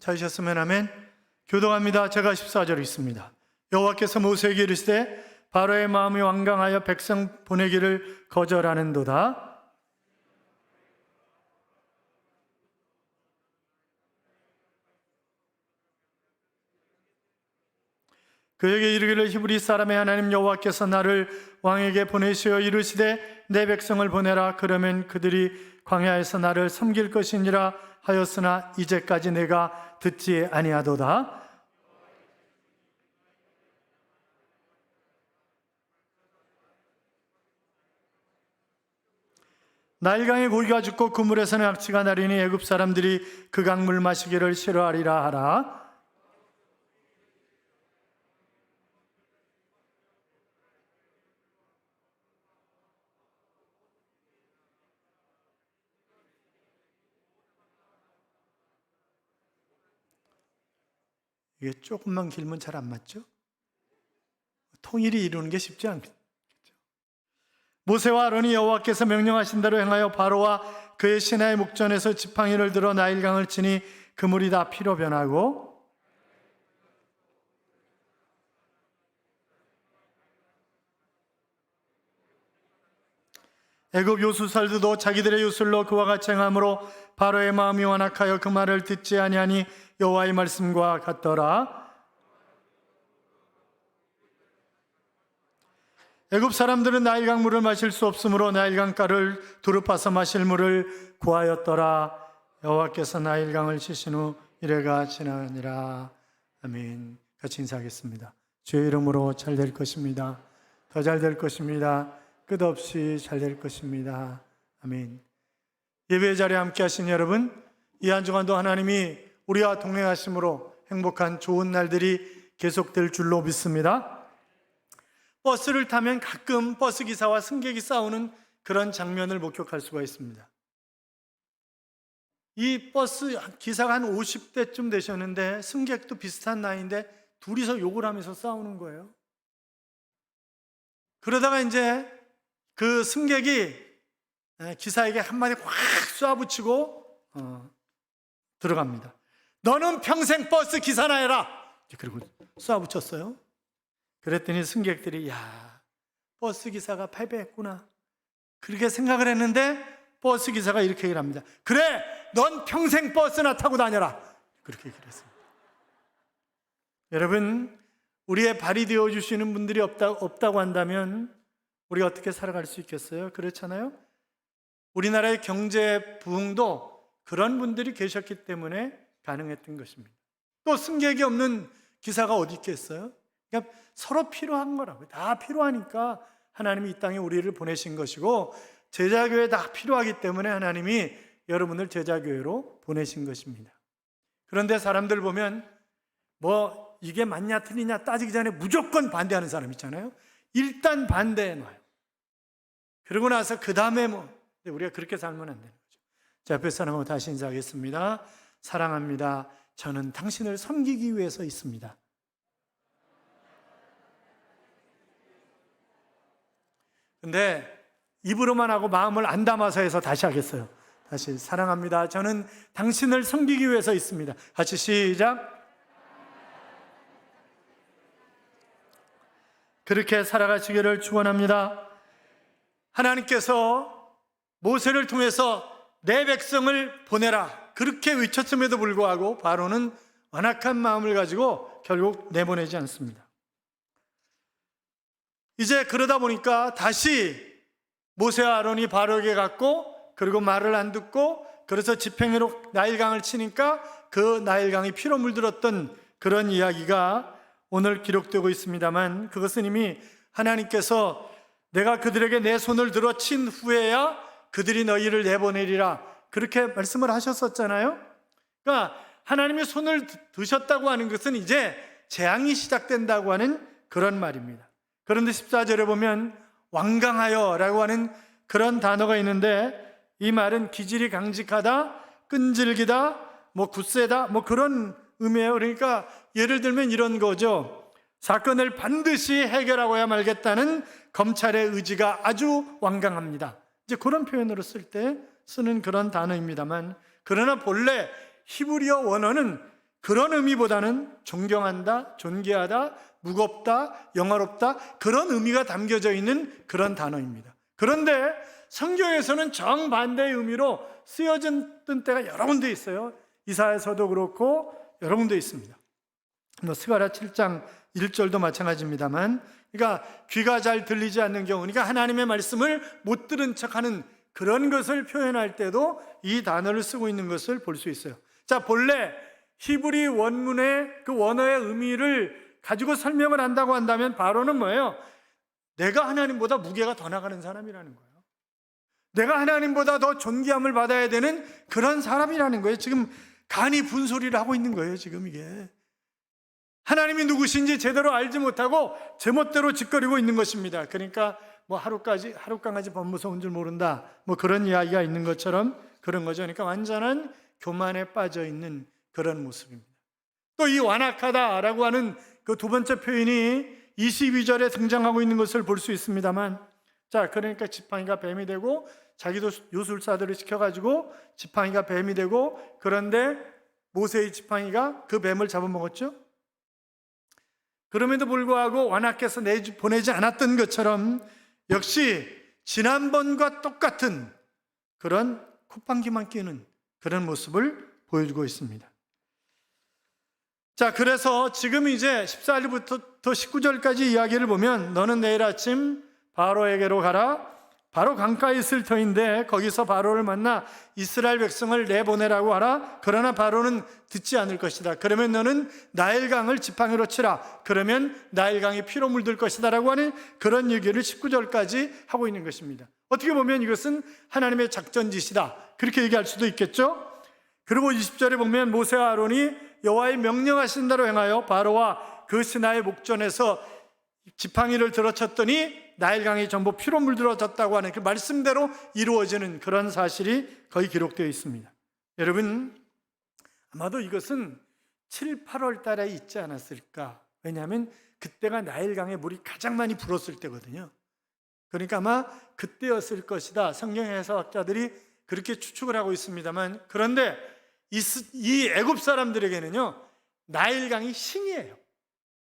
찾으셨으면 아멘. 교독합니다. 제가 14절 있습니다. 여호와께서 모세에게 이르시되 바로의 마음이 완강하여 백성 보내기를 거절하는도다. 그에게 이르기를 히브리 사람의 하나님 여호와께서 나를 왕에게 보내시어 이르시되 내 백성을 보내라. 그러면 그들이 광야에서 나를 섬길 것이니라 하였으나 이제까지 내가 듣지 아니하도다. 나일강의 고기가 죽고 그 물에서는 악취가 나리니 애굽 사람들이 그 강물 마시기를 싫어하리라 하라. 이게 조금만 길면 잘 안 맞죠? 통일이 이루는 게 쉽지 않겠죠. 모세와 아론이 여호와께서 명령하신 대로 행하여 바로와 그의 신하의 목전에서 지팡이를 들어 나일강을 치니 그 물이 다 피로 변하고 애굽 요술살들도 자기들의 요술로 그와 같이 행함으로 바로의 마음이 완악하여 그 말을 듣지 아니하니 여호와의 말씀과 같더라. 애굽 사람들은 나일강 물을 마실 수 없으므로 나일강가를 두루 파서 마실 물을 구하였더라. 여호와께서 나일강을 치신 후 이래가 지나니라. 아멘. 같이 인사하겠습니다. 주의 이름으로 잘 될 것입니다. 더 잘 될 것입니다. 끝없이 잘 될 것입니다. 아멘. 예배의 자리에 함께 하신 여러분, 이 한 주간도 하나님이 우리와 동행하심으로 행복한 좋은 날들이 계속될 줄로 믿습니다. 버스를 타면 가끔 버스 기사와 승객이 싸우는 그런 장면을 목격할 수가 있습니다. 이 버스 기사가 한 50대쯤 되셨는데 승객도 비슷한 나이인데 둘이서 욕을 하면서 싸우는 거예요. 그러다가 이제 그 승객이 기사에게 한마디 확 쏴붙이고 들어갑니다. 너는 평생 버스 기사나 해라. 그리고 쏴붙였어요. 그랬더니 승객들이 야, 버스 기사가 패배했구나 그렇게 생각을 했는데 버스 기사가 이렇게 얘기를 합니다. 그래, 넌 평생 버스나 타고 다녀라. 그렇게 얘기를 했습니다. 여러분, 우리의 발이 되어주시는 분들이 없다고 한다면 우리가 어떻게 살아갈 수 있겠어요? 그렇잖아요? 우리나라의 경제 부흥도 그런 분들이 계셨기 때문에 가능했던 것입니다. 또 승객이 없는 기사가 어디 있겠어요? 그러니까 서로 필요한 거라고요. 다 필요하니까 하나님이 이 땅에 우리를 보내신 것이고 제자교회 다 필요하기 때문에 하나님이 여러분을 제자교회로 보내신 것입니다. 그런데 사람들 보면 뭐 이게 맞냐 틀리냐 따지기 전에 무조건 반대하는 사람 있잖아요. 일단 반대해놔요. 그러고 나서 그 다음에 우리가 그렇게 살면 안 되는 거죠. 자, 옆에 사람하고 다시 인사하겠습니다. 사랑합니다. 저는 당신을 섬기기 위해서 있습니다. 근데 입으로만 하고 마음을 안 담아서 해서 다시 하겠어요. 다시 사랑합니다. 저는 당신을 섬기기 위해서 있습니다. 같이 시작. 그렇게 살아가시기를 축원합니다. 하나님께서 모세를 통해서 내 백성을 보내라 그렇게 외쳤음에도 불구하고 바로는 완악한 마음을 가지고 결국 내보내지 않습니다. 이제 그러다 보니까 다시 모세와 아론이 바로에게 갔고 그리고 말을 안 듣고 그래서 지팡이로 나일강을 치니까 그 나일강이 피로 물들었던 그런 이야기가 오늘 기록되고 있습니다만 그것은 이미 하나님께서 내가 그들에게 내 손을 들어 친 후에야 그들이 너희를 내보내리라 그렇게 말씀을 하셨었잖아요. 그러니까 하나님이 손을 드셨다고 하는 것은 이제 재앙이 시작된다고 하는 그런 말입니다. 그런데 14절에 보면 완강하여 라고 하는 그런 단어가 있는데 이 말은 기질이 강직하다, 끈질기다, 굳세다 그런 의미예요. 그러니까 예를 들면 이런 거죠. 사건을 반드시 해결하고야 말겠다는 검찰의 의지가 아주 완강합니다. 이제 그런 표현으로 쓸 때 쓰는 그런 단어입니다만 그러나 본래 히브리어 원어는 그런 의미보다는 존경한다, 존귀하다, 무겁다, 영화롭다, 그런 의미가 담겨져 있는 그런 단어입니다. 그런데 성경에서는 정반대의 의미로 쓰여졌던 때가 여러 군데 있어요. 이사야서도 그렇고 여러 군데 있습니다. 스가랴 7장 1절도 마찬가지입니다만, 그러니까 귀가 잘 들리지 않는 경우, 그러니까 하나님의 말씀을 못 들은 척하는 그런 것을 표현할 때도 이 단어를 쓰고 있는 것을 볼 수 있어요. 자, 본래 히브리 원문의 그 원어의 의미를 가지고 설명을 한다고 한다면 바로는 뭐예요? 내가 하나님보다 무게가 더 나가는 사람이라는 거예요. 내가 하나님보다 더 존귀함을 받아야 되는 그런 사람이라는 거예요. 지금 간이 분소리를 하고 있는 거예요, 지금 이게. 하나님이 누구신지 제대로 알지 못하고 제멋대로 짓거리고 있는 것입니다. 그러니까 뭐 하룻강아지 법 무서운 줄 모른다, 뭐 그런 이야기가 있는 것처럼 그런 거죠. 그러니까 완전한 교만에 빠져 있는 그런 모습입니다. 또 이 완악하다라고 하는 그 두 번째 표현이 22절에 등장하고 있는 것을 볼 수 있습니다만, 자, 그러니까 지팡이가 뱀이 되고 자기도 요술사들을 시켜가지고 지팡이가 뱀이 되고, 그런데 모세의 지팡이가 그 뱀을 잡아먹었죠. 그럼에도 불구하고 완악해서 보내지 않았던 것처럼 역시 지난번과 똑같은 그런 콧방귀만 뀌는 그런 모습을 보여주고 있습니다. 자, 그래서 지금 이제 14절부터 19절까지 이야기를 보면, 너는 내일 아침 바로에게로 가라. 바로 강가에 있을 터인데 거기서 바로를 만나 이스라엘 백성을 내보내라고 하라. 그러나 바로는 듣지 않을 것이다. 그러면 너는 나일강을 지팡이로 치라. 그러면 나일강이 피로 물들 것이다 라고 하는 그런 얘기를 19절까지 하고 있는 것입니다. 어떻게 보면 이것은 하나님의 작전짓이다, 그렇게 얘기할 수도 있겠죠. 그리고 20절에 보면 모세와 아론이 여호와의 명령하신 대로 행하여 바로와 그 신하의 목전에서 지팡이를 들어쳤더니 나일강이 전부 피로 물들어졌다고 하는 그 말씀대로 이루어지는 그런 사실이 거의 기록되어 있습니다. 여러분, 아마도 이것은 7, 8월 달에 있지 않았을까. 왜냐하면 그때가 나일강에 물이 가장 많이 불었을 때거든요. 그러니까 아마 그때였을 것이다, 성경 해석학자들이 그렇게 추측을 하고 있습니다만, 그런데 이 애굽 사람들에게는요, 나일강이 신이에요.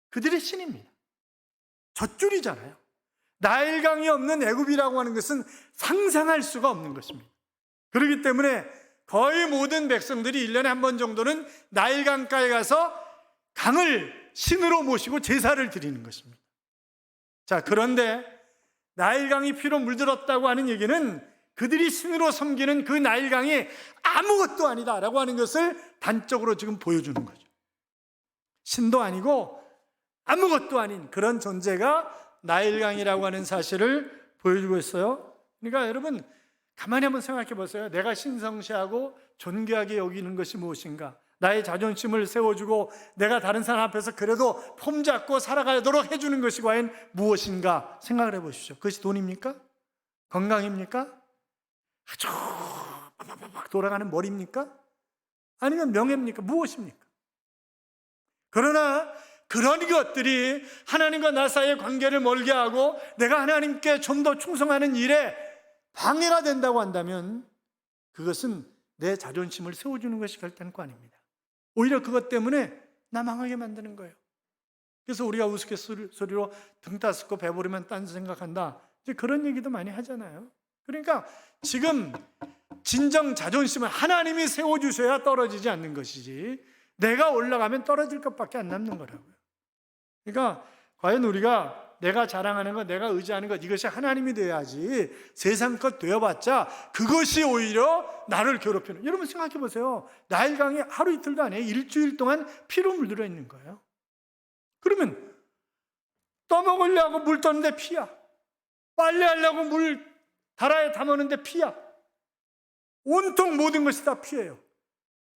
그들의 신입니다. 젖줄이잖아요. 나일강이 없는 애굽이라고 하는 것은 상상할 수가 없는 것입니다. 그렇기 때문에 거의 모든 백성들이 1년에 한 번 정도는 나일강가에 가서 강을 신으로 모시고 제사를 드리는 것입니다. 자, 그런데 나일강이 피로 물들었다고 하는 얘기는 그들이 신으로 섬기는 그 나일강이 아무것도 아니다라고 하는 것을 단적으로 지금 보여주는 거죠. 신도 아니고 아무것도 아닌 그런 존재가 나일강이라고 하는 사실을 보여주고 있어요. 그러니까 여러분, 가만히 한번 생각해 보세요. 내가 신성시하고 존귀하게 여기는 것이 무엇인가? 나의 자존심을 세워주고 내가 다른 사람 앞에서 그래도 폼 잡고 살아가도록 해주는 것이 과연 무엇인가 생각을 해보십시오. 그것이 돈입니까? 건강입니까? 아주 팍팍팍 돌아가는 머리입니까? 아니면 명예입니까? 무엇입니까? 그러나 그런 것들이 하나님과 나 사이의 관계를 멀게 하고 내가 하나님께 좀 더 충성하는 일에 방해가 된다고 한다면 그것은 내 자존심을 세워주는 것이 결단코 아닙니다. 오히려 그것 때문에 나 망하게 만드는 거예요. 그래서 우리가 우스갯소리로 등 따스고 배부르면 딴 생각한다, 이제 그런 얘기도 많이 하잖아요. 그러니까 지금 진정 자존심은 하나님이 세워주셔야 떨어지지 않는 것이지, 내가 올라가면 떨어질 것밖에 안 남는 거라고요. 그러니까 과연 우리가 내가 자랑하는 것, 내가 의지하는 것, 이것이 하나님이 돼야지 세상 것 되어봤자 그것이 오히려 나를 괴롭히는. 여러분 생각해 보세요. 나일강이 하루 이틀도 아니에요. 일주일 동안 피로 물들어 있는 거예요. 그러면 떠먹으려고 물 떠는데 피야, 빨래하려고 물 다라에 담았는데 피야, 온통 모든 것이 다 피예요.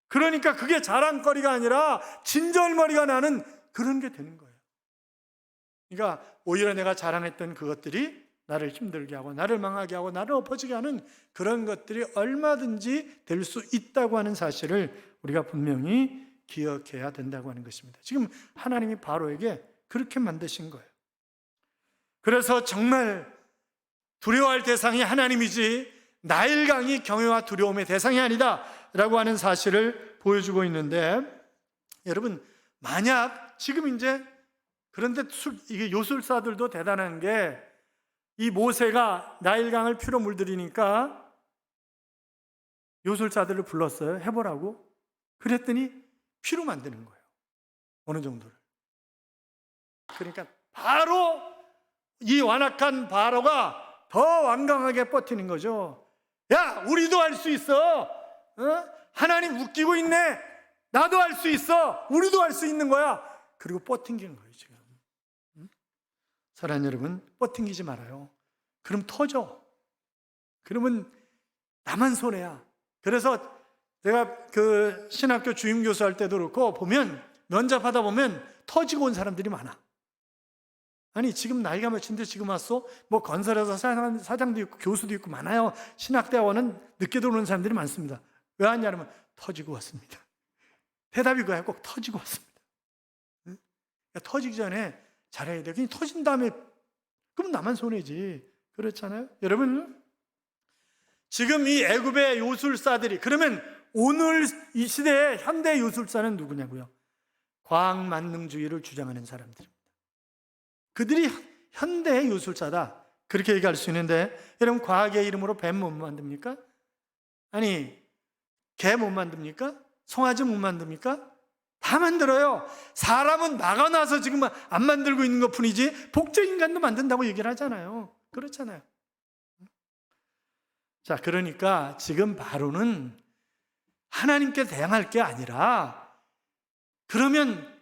그러니까 그게 자랑거리가 아니라 진절머리가 나는 그런 게 되는 거예요. 그러니까 오히려 내가 자랑했던 그것들이 나를 힘들게 하고 나를 망하게 하고 나를 엎어지게 하는 그런 것들이 얼마든지 될 수 있다고 하는 사실을 우리가 분명히 기억해야 된다고 하는 것입니다. 지금 하나님이 바로에게 그렇게 만드신 거예요. 그래서 정말 두려워할 대상이 하나님이지 나일강이 경외와 두려움의 대상이 아니다 라고 하는 사실을 보여주고 있는데, 여러분, 만약 지금 이제 그런데 이게 요술사들도 대단한 게 이 모세가 나일강을 피로 물들이니까 요술사들을 불렀어요. 해보라고. 그랬더니 피로 만드는 거예요. 어느 정도를. 그러니까 바로 이 완악한 바로가 더 완강하게 버티는 거죠. 야, 우리도 할 수 있어. 하나님 웃기고 있네. 나도 할 수 있어. 우리도 할 수 있는 거야. 그리고 버팅기는 거예요, 지금. 사랑하는 여러분, 버팅기지 말아요. 그럼 터져. 그러면 나만 손해야. 그래서 제가 그 신학교 주임교수 할 때도 그렇고 보면 면접하다 보면 터지고 온 사람들이 많아. 아니, 지금 나이가 몇인데 지금 왔어? 뭐 건설회사 사장도 있고 교수도 있고 많아요. 신학대학원은 늦게 들어오는 사람들이 많습니다. 왜 왔냐면 터지고 왔습니다. 대답이 그거야. 꼭 터지고 왔습니다. 그러니까 터지기 전에 잘해야 돼. 그냥 터진 다음에 그럼 나만 손해지. 그렇잖아요. 여러분, 지금 이 애굽의 요술사들이, 그러면 오늘 이 시대의 현대 요술사는 누구냐고요? 과학만능주의를 주장하는 사람들입니다. 그들이 현대의 요술사다, 그렇게 얘기할 수 있는데, 여러분, 과학의 이름으로 뱀 못 만듭니까? 아니, 개 못 만듭니까? 송아지 못 만듭니까? 다 만들어요. 사람은 막아놔서 지금 안 만들고 있는 것 뿐이지 복제인간도 만든다고 얘기를 하잖아요. 그렇잖아요. 자, 그러니까 지금 바로는 하나님께 대항할 게 아니라, 그러면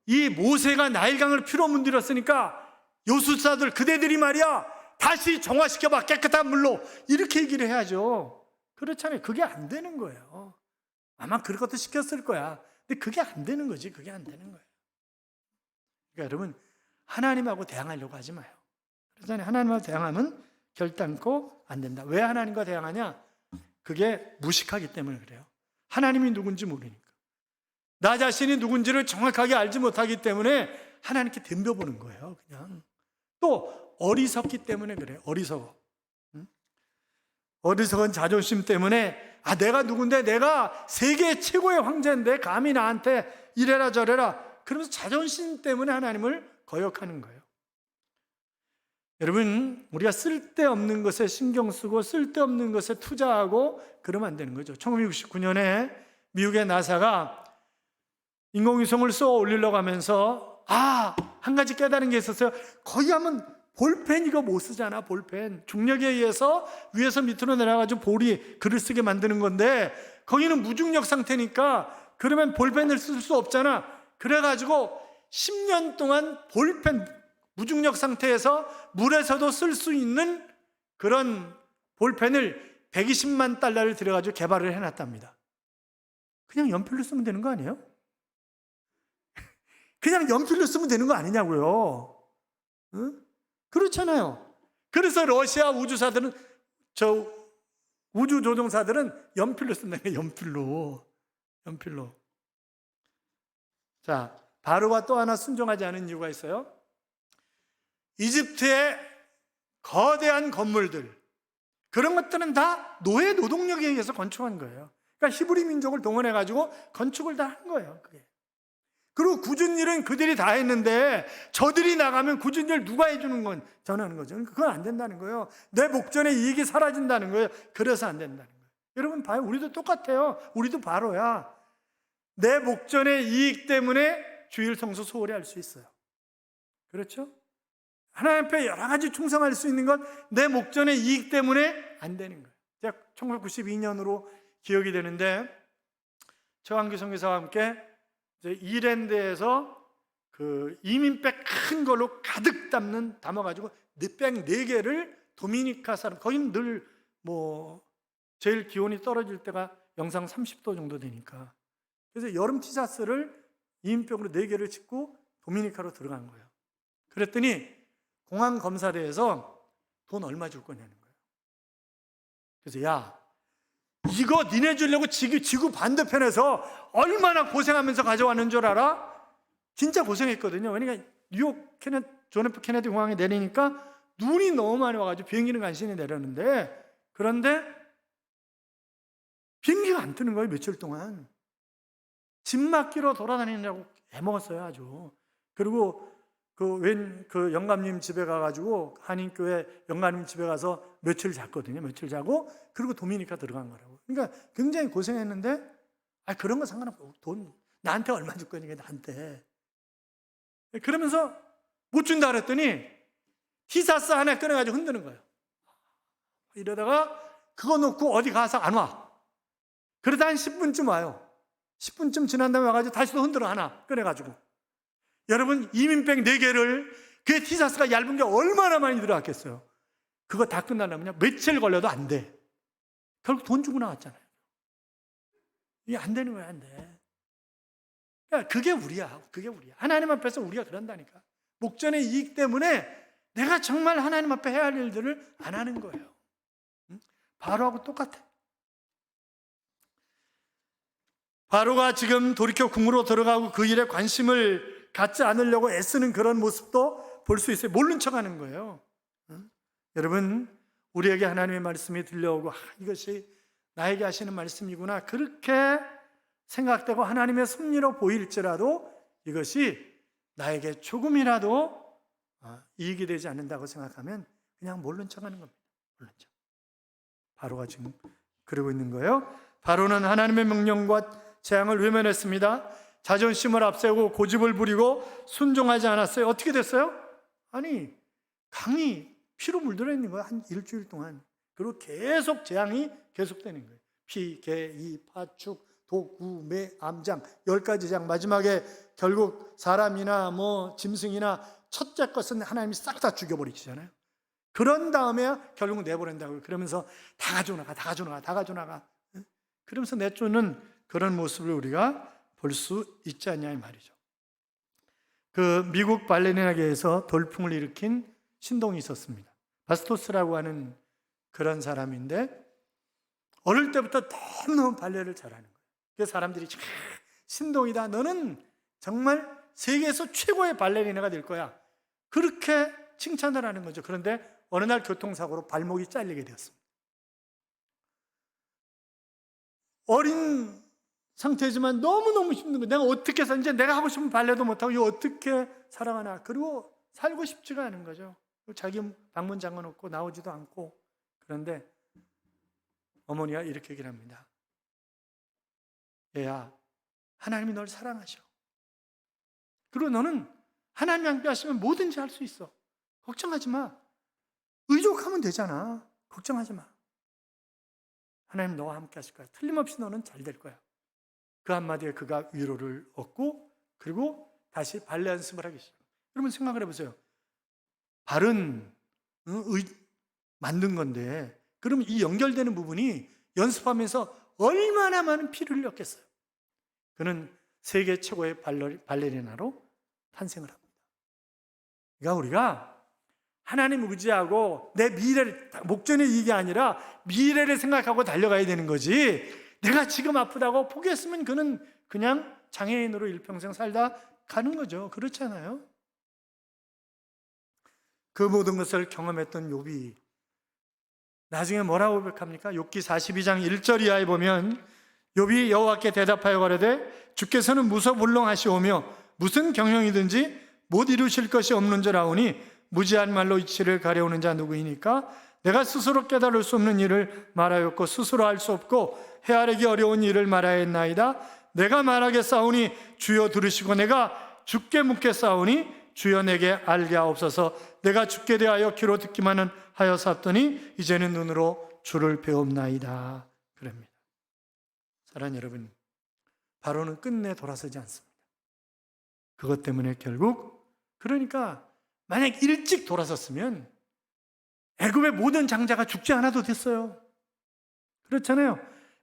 이 모세가 나일강을 피로 문드렸으니까 요술사들 그대들이 말이야 다시 정화시켜봐, 깨끗한 물로, 이렇게 얘기를 해야죠. 그렇잖아요. 그게 안 되는 거예요. 아마 그럴 것도 시켰을 거야. 근데 그게 안 되는 거지. 그게 안 되는 거예요. 그러니까 여러분, 하나님하고 대항하려고 하지 마요. 그렇잖아요. 하나님하고 대항하면 결단코 안 된다. 왜 하나님과 대항하냐? 그게 무식하기 때문에 그래요. 하나님이 누군지 모르니까. 나 자신이 누군지를 정확하게 알지 못하기 때문에 하나님께 덤벼보는 거예요. 그냥. 또 어리석기 때문에 그래요. 어리석어. 어리석은 자존심 때문에, 아, 내가 누군데, 내가 세계 최고의 황제인데 감히 나한테 이래라 저래라, 그러면서 자존심 때문에 하나님을 거역하는 거예요. 여러분, 우리가 쓸데없는 것에 신경 쓰고 쓸데없는 것에 투자하고 그러면 안 되는 거죠. 1969년에 미국의 나사가 인공위성을 쏘아 올리려고 하면서 한 가지 깨달은 게 있었어요. 거기 하면 볼펜 이거 못 쓰잖아. 볼펜 중력에 의해서 위에서 밑으로 내려가지고 볼이 글을 쓰게 만드는 건데 거기는 무중력 상태니까 그러면 볼펜을 쓸 수 없잖아. 그래가지고 10년 동안 볼펜, 무중력 상태에서 물에서도 쓸 수 있는 그런 볼펜을 120만 달러를 들여가지고 개발을 해놨답니다. 그냥 연필로 쓰면 되는 거 아니에요? 그냥 연필로 쓰면 되는 거 아니냐고요. 응? 그렇잖아요. 그래서 러시아 우주사들은, 저 우주 조종사들은 연필로 쓴다는 거예요. 연필로. 자, 바로가 또 하나 순종하지 않은 이유가 있어요. 이집트의 거대한 건물들, 그런 것들은 다 노예 노동력에 의해서 건축한 거예요. 그러니까 히브리 민족을 동원해가지고 건축을 다 한 거예요. 그게. 그리고 굳은 일은 그들이 다 했는데 저들이 나가면 굳은 일 누가 해주는 건 전하는 거죠. 그건 안 된다는 거예요. 내 목전의 이익이 사라진다는 거예요. 그래서 안 된다는 거예요. 여러분 봐요. 우리도 똑같아요. 우리도 바로야. 내 목전의 이익 때문에 주일 성수 소홀히 할 수 있어요. 그렇죠? 하나님 앞에 여러 가지 충성할 수 있는 건 내 목전의 이익 때문에 안 되는 거예요. 제가 1992년으로 기억이 되는데 최광규 선교사와 함께 이제 이랜드에서 그 이민백 큰 걸로 가득 담아가지고 백 4개를 도미니카 사람, 거기는 늘 뭐 제일 기온이 떨어질 때가 영상 30도 정도 되니까, 그래서 여름 티셔츠를 이민백으로 4개를 짓고 도미니카로 들어간 거예요. 그랬더니 공항 검사대에서 돈 얼마 줄 거냐는 거예요. 그래서 야, 이거 니네 주려고 지구 반대편에서 얼마나 고생하면서 가져왔는 줄 알아? 진짜 고생했거든요. 그러니까 뉴욕 존 F 케네디 공항에 내리니까 눈이 너무 많이 와가지고 비행기는 간신히 내렸는데, 그런데 비행기가 안 뜨는 거예요. 며칠 동안. 집 맡기로 돌아다니느라고 해먹었어요, 아주. 그리고 그 영감님 집에 가가지고 한인교회 영감님 집에 가서 며칠 잤거든요. 며칠 자고 그리고 도미니카 들어간 거라고. 그러니까 굉장히 고생했는데 그런 거 상관없고 돈 나한테 얼마 줄 거니까 나한테. 그러면서 못 준다 그랬더니 티사스 하나 꺼내가지고 흔드는 거예요. 이러다가 그거 놓고 어디 가서 안 와. 그러다 한 10분쯤 와요. 10분쯤 지난 다음에 와가지고 다시 또 흔들어 하나 꺼내가지고. 여러분 이민백 4개를 그 티사스가 얇은 게 얼마나 많이 들어갔겠어요. 그거 다 끝나려면 며칠 걸려도 안 돼. 결국 돈 주고 나왔잖아요. 이게 안 되는 거야, 안 돼. 그러니까 그게 우리야. 그게 우리야. 하나님 앞에서 우리가 그런다니까. 목전의 이익 때문에 내가 정말 하나님 앞에 해야 할 일들을 안 하는 거예요. 바로하고 똑같아. 바로가 지금 돌이켜 궁으로 들어가고 그 일에 관심을 갖지 않으려고 애쓰는 그런 모습도 볼 수 있어요. 모른 척하는 거예요. 여러분, 우리에게 하나님의 말씀이 들려오고 이것이 나에게 하시는 말씀이구나 그렇게 생각되고 하나님의 섭리로 보일지라도 이것이 나에게 조금이라도 이익이 되지 않는다고 생각하면 그냥 모른 척하는 겁니다. 모른 척. 바로가 지금 그러고 있는 거예요. 바로는 하나님의 명령과 재앙을 외면했습니다. 자존심을 앞세우고 고집을 부리고 순종하지 않았어요. 어떻게 됐어요? 아니, 강이 피로 물들어 있는 거예요. 한 일주일 동안. 그리고 계속 재앙이 계속되는 거예요. 피, 개, 이, 파축, 독, 우, 매, 암장 10가지 장. 마지막에 결국 사람이나 짐승이나 첫째 것은 하나님이 싹 다 죽여버리시잖아요. 그런 다음에 결국 내보낸다고요. 그러면서 다 가져나가. 그러면서 내쫓는 그런 모습을 우리가 볼 수 있지 않냐 이 말이죠. 그 미국 발레리나계에서 돌풍을 일으킨 신동이 있었습니다. 바스토스라고 하는 그런 사람인데 어릴 때부터 너무너무 발레를 잘하는 거예요. 그래서 사람들이 신동이다. 너는 정말 세계에서 최고의 발레리나가 될 거야. 그렇게 칭찬을 하는 거죠. 그런데 어느 날 교통사고로 발목이 잘리게 되었습니다. 어린 상태지만 너무너무 힘든 거예요. 내가 어떻게 해서 이제 내가 하고 싶은 발레도 못하고 이거 어떻게 살아가나. 그리고 살고 싶지가 않은 거죠. 자기 방문 잠궈놓고 나오지도 않고. 그런데 어머니가 이렇게 얘기를 합니다. 얘야, 하나님이 널 사랑하셔. 그리고 너는 하나님이 함께 하시면 뭐든지 할 수 있어. 걱정하지 마. 의족하면 되잖아. 걱정하지 마. 하나님 너와 함께 하실 거야. 틀림없이 너는 잘 될 거야. 그 한마디에 그가 위로를 얻고 그리고 다시 발레 연습을 하기 시작합니다. 여러분 생각을 해보세요. 발은 만든 건데 그럼 이 연결되는 부분이 연습하면서 얼마나 많은 피를 흘렸겠어요. 그는 세계 최고의 발레리나로 탄생을 합니다. 그러니까 우리가 하나님을 의지하고 내 미래를, 목전의 이익이 아니라 미래를 생각하고 달려가야 되는 거지. 내가 지금 아프다고 포기했으면 그는 그냥 장애인으로 일평생 살다 가는 거죠. 그렇잖아요. 그 모든 것을 경험했던 욥이 나중에 뭐라고 고백합니까? 욥기 42장 1절 이하에 보면 욥이 여호와께 대답하여 가로되 주께서는 무소불능하시오며 무슨 경영이든지 못 이루실 것이 없는 줄 아오니 무지한 말로 이치를 가려오는 자 누구이니까 내가 스스로 깨달을 수 없는 일을 말하였고 스스로 할 수 없고 헤아리기 어려운 일을 말하였나이다. 내가 말하겠사오니 주여 들으시고 내가 주께 묻겠사오니 주여 내게 알게 하옵소서. 내가 주께 대하여 귀로 듣기만은 하여사옵더니 이제는 눈으로 주를 배웁나이다. 그럽니다. 사랑하는 여러분, 바로는 끝내 돌아서지 않습니다. 그것 때문에 결국 그러니까 만약 일찍 돌아섰으면 애굽의 모든 장자가 죽지 않아도 됐어요. 그렇잖아요.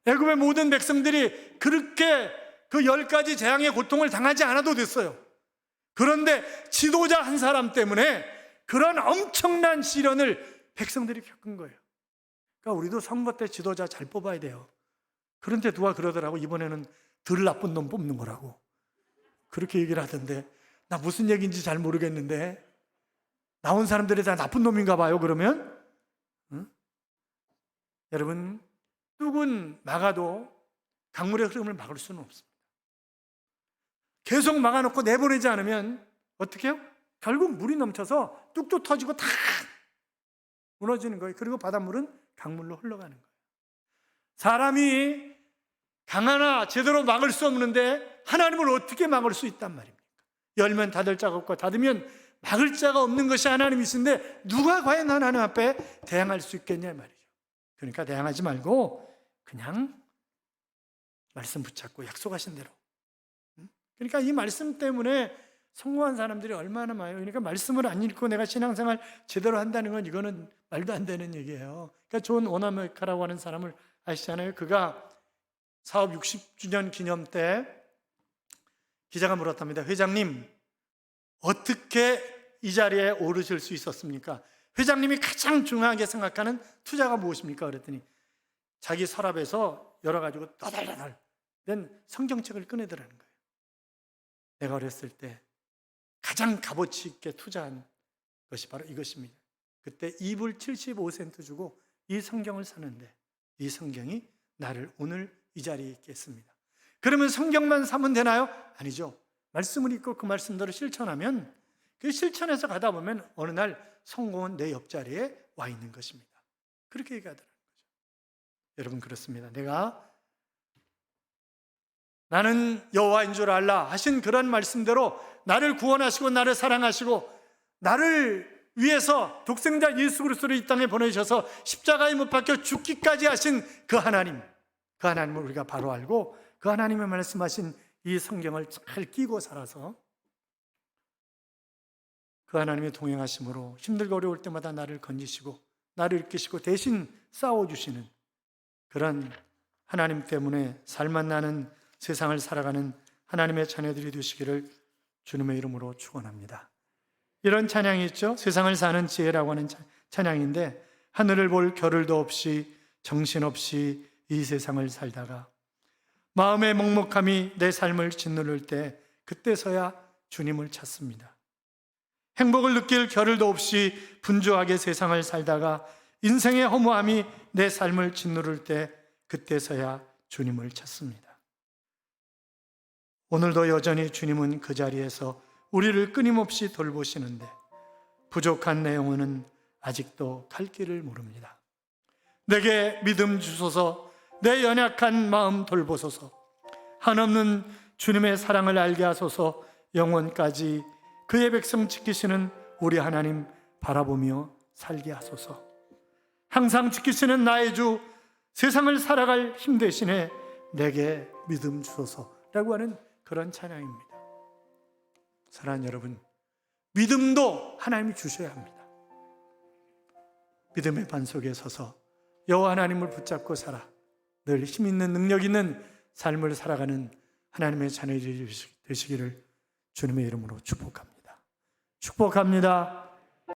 애굽의 모든 백성들이 그렇게 그 10가지 재앙의 고통을 당하지 않아도 됐어요. 그런데 지도자 한 사람 때문에 그런 엄청난 시련을 백성들이 겪은 거예요. 그러니까 우리도 선거 때 지도자 잘 뽑아야 돼요. 그런데 누가 그러더라고. 이번에는 덜 나쁜 놈 뽑는 거라고. 그렇게 얘기를 하던데 나 무슨 얘기인지 잘 모르겠는데 나온 사람들이 다 나쁜 놈인가 봐요. 그러면 여러분 뚝은 막아도 강물의 흐름을 막을 수는 없습니다. 계속 막아놓고 내보내지 않으면 어떻게 해요? 결국 물이 넘쳐서 뚝뚝 터지고 다 무너지는 거예요. 그리고 바닷물은 강물로 흘러가는 거예요. 사람이 강 하나 제대로 막을 수 없는데 하나님을 어떻게 막을 수 있단 말입니까? 열면 닫을 자가 없고 닫으면 막을 자가 없는 것이 하나님이신데 누가 과연 하나님 앞에 대항할 수 있겠냐 말이죠. 그러니까 대항하지 말고 그냥 말씀 붙잡고 약속하신 대로. 그러니까 이 말씀 때문에 성공한 사람들이 얼마나 많아요. 그러니까 말씀을 안 읽고 내가 신앙생활 제대로 한다는 건 이거는 말도 안 되는 얘기예요. 그러니까 존 오나메카라고 하는 사람을 아시잖아요. 그가 사업 60주년 기념 때 기자가 물었답니다. 회장님, 어떻게 이 자리에 오르실 수 있었습니까? 회장님이 가장 중요하게 생각하는 투자가 무엇입니까? 그랬더니 자기 서랍에서 열어가지고 떠달떠달 된 성경책을 꺼내더라는 거예요. 내가 어렸을 때 가장 값어치 있게 투자한 것이 바로 이것입니다. 그때 2불 75센트 주고 이 성경을 사는데 이 성경이 나를 오늘 이 자리에 있게 했습니다. 그러면 성경만 사면 되나요? 아니죠. 말씀을 읽고 그 말씀대로 실천하면 그 실천해서 가다 보면 어느 날 성공은 내 옆자리에 와 있는 것입니다. 그렇게 얘기하더라는 거죠. 여러분 그렇습니다. 나는 여호와인 줄 알라 하신 그런 말씀대로 나를 구원하시고 나를 사랑하시고 나를 위해서 독생자 예수 그리스도를 이 땅에 보내셔서 십자가에 못 박혀 죽기까지 하신 그 하나님을 우리가 바로 알고 그 하나님의 말씀하신 이 성경을 잘 끼고 살아서 그 하나님의 동행하심으로 힘들고 어려울 때마다 나를 건지시고 나를 이끄시고 대신 싸워주시는 그런 하나님 때문에 살만 나는 세상을 살아가는 하나님의 자녀들이 되시기를 주님의 이름으로 축원합니다. 이런 찬양이 있죠. 세상을 사는 지혜라고 하는 찬양인데 하늘을 볼 겨를도 없이 정신없이 이 세상을 살다가 마음의 먹먹함이 내 삶을 짓누를 때 그때서야 주님을 찾습니다. 행복을 느낄 겨를도 없이 분주하게 세상을 살다가 인생의 허무함이 내 삶을 짓누를 때 그때서야 주님을 찾습니다. 오늘도 여전히 주님은 그 자리에서 우리를 끊임없이 돌보시는데 부족한 내 영혼은 아직도 갈 길을 모릅니다. 내게 믿음 주소서, 내 연약한 마음 돌보소서, 한없는 주님의 사랑을 알게 하소서, 영원까지 그의 백성 지키시는 우리 하나님 바라보며 살게 하소서. 항상 지키시는 나의 주, 세상을 살아갈 힘 대신에 내게 믿음 주소서라고 하는 그런 찬양입니다. 사랑하는 여러분, 믿음도 하나님이 주셔야 합니다. 믿음의 반석에 서서 여호와 하나님을 붙잡고 살아 늘 힘 있는 능력 있는 삶을 살아가는 하나님의 자녀들이 되시기를 주님의 이름으로 축복합니다. 축복합니다.